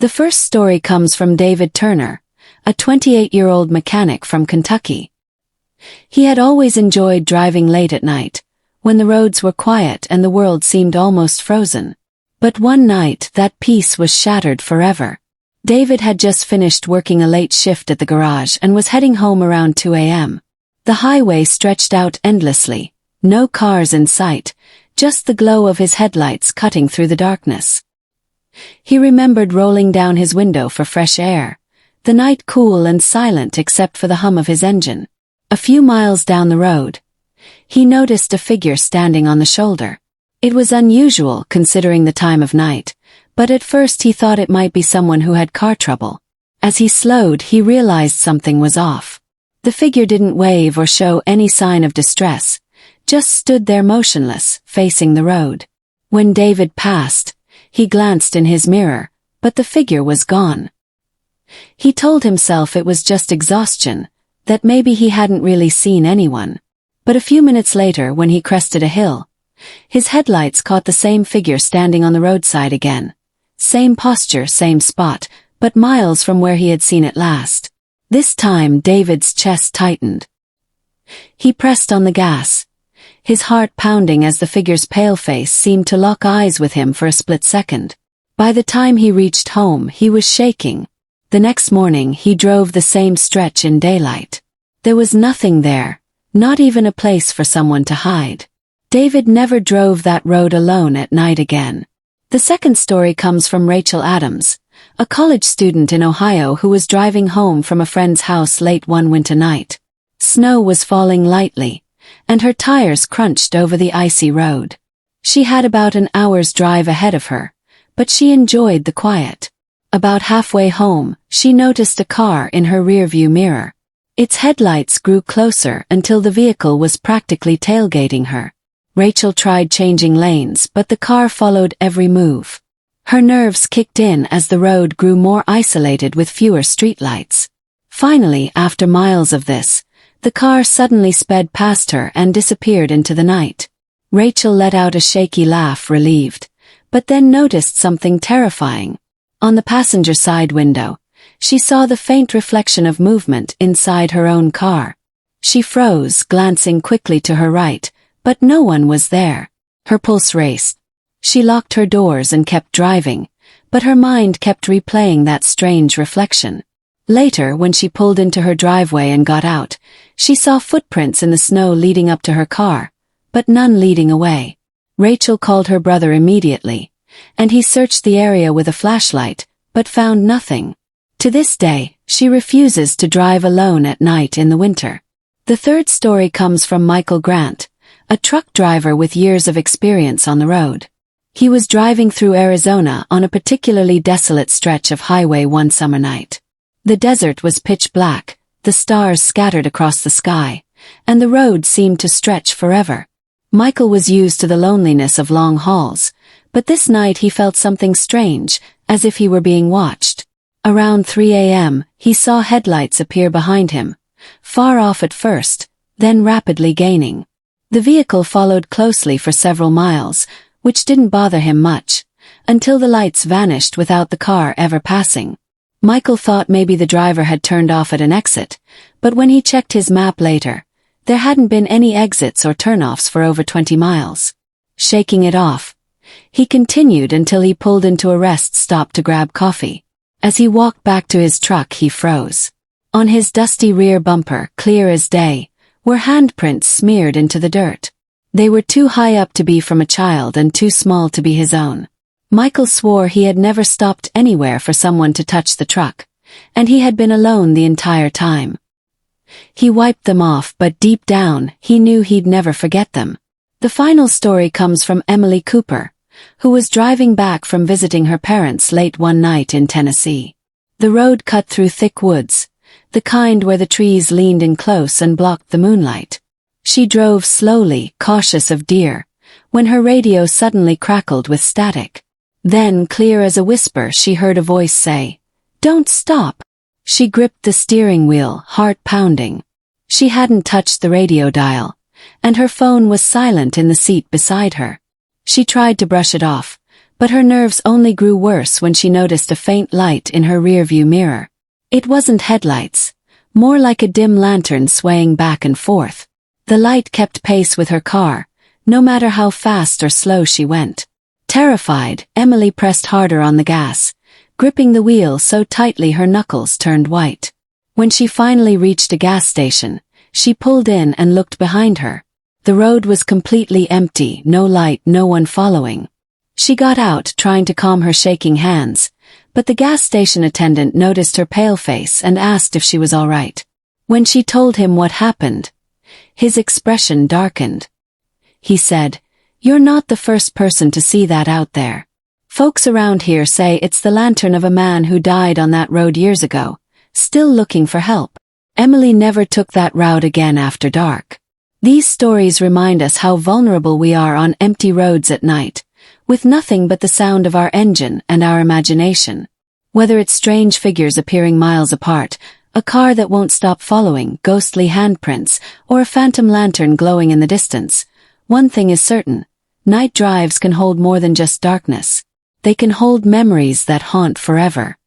The first story comes from David Turner, a 28-year-old mechanic from Kentucky. He had always enjoyed driving late at night, when the roads were quiet and the world seemed almost frozen. But one night that peace was shattered forever. David had just finished working a late shift at the garage and was heading home around 2 a.m. The highway stretched out endlessly, no cars in sight, just the glow of his headlights cutting through the darkness. He remembered rolling down his window for fresh air, the night cool and silent except for the hum of his engine. A few miles down the road, he noticed a figure standing on the shoulder. It was unusual considering the time of night, but at first he thought it might be someone who had car trouble. As he slowed, he realized something was off. The figure didn't wave or show any sign of distress, just stood there motionless, facing the road. When David passed, he glanced in his mirror, but the figure was gone. He told himself it was just exhaustion, that maybe he hadn't really seen anyone. But a few minutes later, when he crested a hill, his headlights caught the same figure standing on the roadside again. Same posture, same spot, but miles from where he had seen it last. This time David's chest tightened. He pressed on the gas, his heart pounding as the figure's pale face seemed to lock eyes with him for a split second. By the time he reached home, he was shaking. The next morning he drove the same stretch in daylight. There was nothing there, not even a place for someone to hide. David never drove that road alone at night again. The second story comes from Rachel Adams, a college student in Ohio who was driving home from a friend's house late one winter night. Snow was falling lightly, and her tires crunched over the icy road. She had about an hour's drive ahead of her, but she enjoyed the quiet. About halfway home, she noticed a car in her rearview mirror. Its headlights grew closer until the vehicle was practically tailgating her. Rachel tried changing lanes, but the car followed every move. Her nerves kicked in as the road grew more isolated with fewer streetlights. Finally, after miles of this, the car suddenly sped past her and disappeared into the night. Rachel let out a shaky laugh, relieved, but then noticed something terrifying. On the passenger side window, she saw the faint reflection of movement inside her own car. She froze, glancing quickly to her right, but no one was there. Her pulse raced. She locked her doors and kept driving, but her mind kept replaying that strange reflection. Later, when she pulled into her driveway and got out, she saw footprints in the snow leading up to her car, but none leading away. Rachel called her brother immediately, and he searched the area with a flashlight, but found nothing. To this day, she refuses to drive alone at night in the winter. The third story comes from Michael Grant, a truck driver with years of experience on the road. He was driving through Arizona on a particularly desolate stretch of highway one summer night. The desert was pitch black, the stars scattered across the sky, and the road seemed to stretch forever. Michael was used to the loneliness of long hauls, but this night he felt something strange, as if he were being watched. Around 3 a.m., he saw headlights appear behind him, far off at first, then rapidly gaining. The vehicle followed closely for several miles, which didn't bother him much, until the lights vanished without the car ever passing. Michael thought maybe the driver had turned off at an exit, but when he checked his map later, there hadn't been any exits or turnoffs for over 20 miles. Shaking it off, he continued until he pulled into a rest stop to grab coffee. As he walked back to his truck, he froze. On his dusty rear bumper, clear as day, were handprints smeared into the dirt. They were too high up to be from a child and too small to be his own. Michael swore he had never stopped anywhere for someone to touch the truck, and he had been alone the entire time. He wiped them off, but deep down, he knew he'd never forget them. The final story comes from Emily Cooper, who was driving back from visiting her parents late one night in Tennessee. The road cut through thick woods, the kind where the trees leaned in close and blocked the moonlight. She drove slowly, cautious of deer, when her radio suddenly crackled with static. Then, clear as a whisper, she heard a voice say, "Don't stop." She gripped the steering wheel, heart pounding. She hadn't touched the radio dial, and her phone was silent in the seat beside her. She tried to brush it off, But her nerves only grew worse when she noticed a faint light in her rearview mirror. It wasn't headlights, more like a dim lantern swaying back and forth. The light kept pace with her car, no matter how fast or slow she went. Terrified, Emily pressed harder on the gas, gripping the wheel so tightly her knuckles turned white. When she finally reached a gas station, she pulled in and looked behind her. The road was completely empty, no light, no one following. She got out, trying to calm her shaking hands, but the gas station attendant noticed her pale face and asked if she was all right. When she told him what happened, his expression darkened. He said, "You're not the first person to see that out there. Folks around here say it's the lantern of a man who died on that road years ago, still looking for help." Emily never took that route again after dark. These stories remind us how vulnerable we are on empty roads at night, with nothing but the sound of our engine and our imagination. Whether it's strange figures appearing miles apart, a car that won't stop following, ghostly handprints, or a phantom lantern glowing in the distance, one thing is certain: night drives can hold more than just darkness. They can hold memories that haunt forever.